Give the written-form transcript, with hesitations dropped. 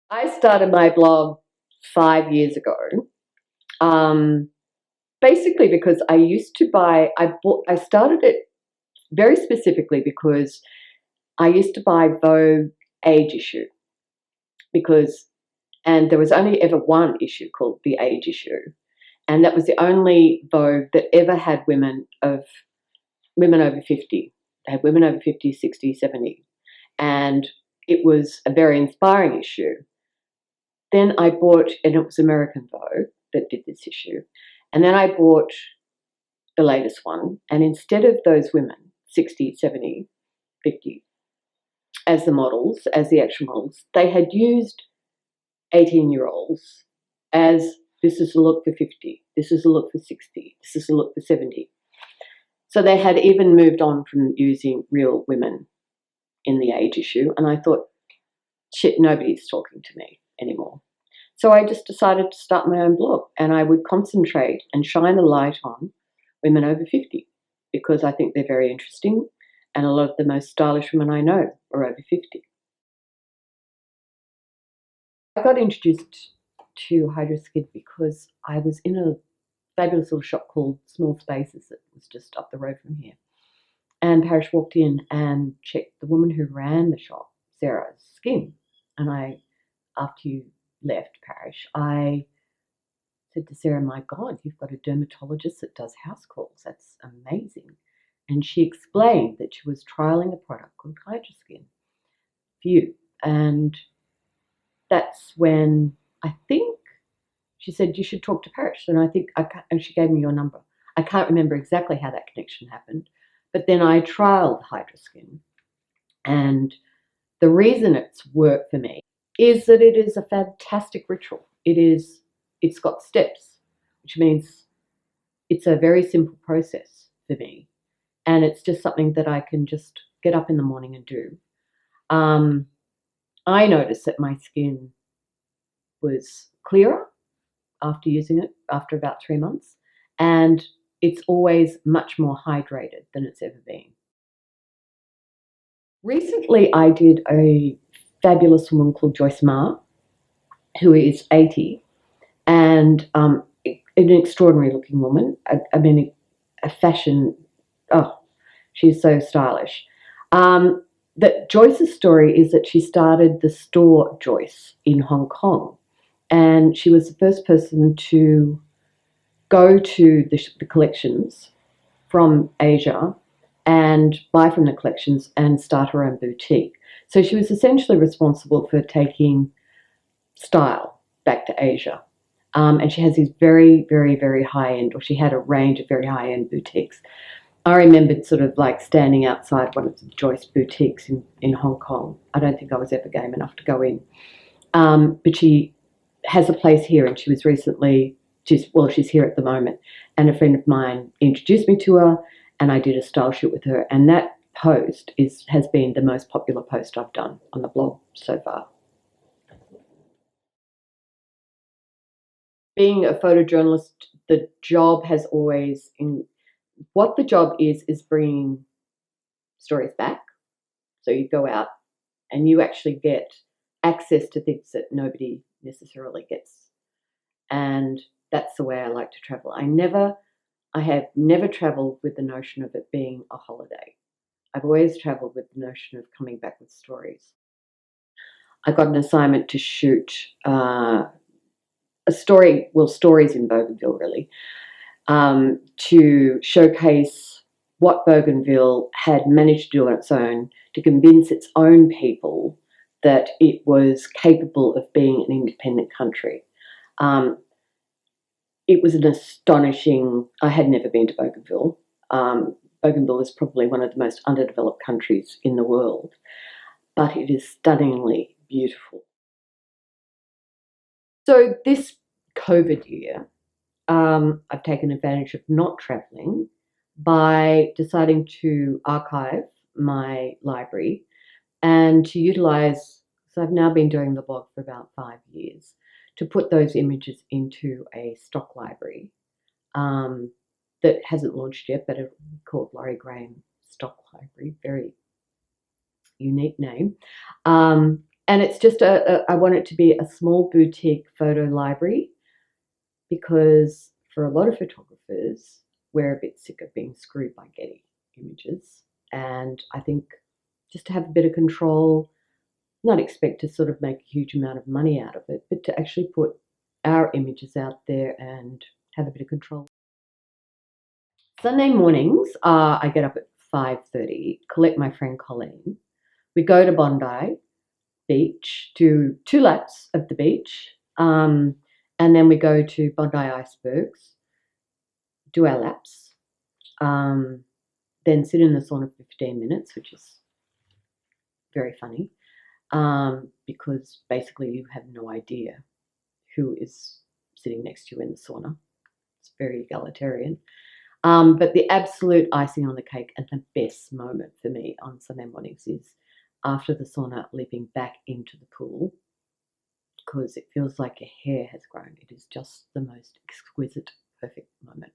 I started my blog 5 years ago, basically because I used to buy. I started it very specifically because I used to buy Vogue Age issue because, and there was only ever one issue called the Age issue, and that was the only Vogue that ever had women over 50. They had women over 50, 60, 70, and it was a very inspiring issue. Then I bought, and it was American Vogue that did this issue. And then I bought the latest one. And instead of those women, 60, 70, 50, as the models, as the actual models, they had used 18-year-olds as this is a look for 50, this is a look for 60, this is a look for 70. So they had even moved on from using real women in the Age issue. And I thought, shit, nobody's talking to me anymore. So I just decided to start my own blog, and I would concentrate and shine a light on women over 50 because I think they're very interesting, and a lot of the most stylish women I know are over 50. I got introduced to Hydroskin because I was in a fabulous little shop called Small Spaces that was just up the road from here. And Parish walked in and checked the woman who ran the shop, Sarah's skin. And after you left, Parish, I said to Sarah, my God, you've got a dermatologist that does house calls. That's amazing. And she explained that she was trialing a product called Hydroskin for you. And that's when I think she said, you should talk to Parish. And she gave me your number. I can't remember exactly how that connection happened. But then I trialed Hydroskin. And the reason it's worked for me is that it is a fantastic ritual. It's got steps, which means it's a very simple process for me. And it's just something that I can just get up in the morning and do. I noticed that my skin was clearer after using it, after about 3 months. And it's always much more hydrated than it's ever been. Recently, I did a fabulous woman called Joyce Ma, who is 80, and an extraordinary looking woman. I mean, a fashion, oh, she's so stylish. That Joyce's story is that she started the store Joyce in Hong Kong, and she was the first person to go to the collections from Asia and buy from the collections and start her own boutique. So she was essentially responsible for taking style back to Asia. And she has these very, very, very high end, or she had a range of very high end boutiques. I remembered sort of like standing outside one of the Joyce boutiques in Hong Kong. I don't think I was ever game enough to go in. But she has a place here, and she was recently, she's here at the moment. And a friend of mine introduced me to her, and I did a style shoot with her. And that post has been the most popular post I've done on the blog so far. Being a photojournalist, the job has always, what the job is bringing stories back. So you go out and you actually get access to things that nobody necessarily gets. And that's the way I like to travel. I have never traveled with the notion of it being a holiday. I've always traveled with the notion of coming back with stories. I got an assignment to shoot stories in Bougainville, really, to showcase what Bougainville had managed to do on its own to convince its own people that it was capable of being an independent country. It was an astonishing, I had never been to Bougainville. Bougainville is probably one of the most underdeveloped countries in the world, but it is stunningly beautiful. So this COVID year, I've taken advantage of not travelling by deciding to archive my library and to utilise, so I've now been doing the blog for about 5 years, to put those images into a stock library that hasn't launched yet, but it's called Lorrie Graham Stock Library, very unique name. And it's just I want it to be a small boutique photo library, because for a lot of photographers, we're a bit sick of being screwed by Getty images. And I think just to have a bit of control, not expect to sort of make a huge amount of money out of it, but to actually put our images out there and have a bit of control. Sunday mornings, I get up at 5:30, collect my friend Colleen. We go to Bondi Beach, do 2 laps of the beach, and then we go to Bondi Icebergs, do our laps, then sit in the sauna for 15 minutes, which is very funny, because basically you have no idea who is sitting next to you in the sauna. It's very egalitarian. But the absolute icing on the cake and the best moment for me on Sunday mornings is after the sauna, leaping back into the pool, because it feels like your hair has grown. It is just the most exquisite, perfect moment.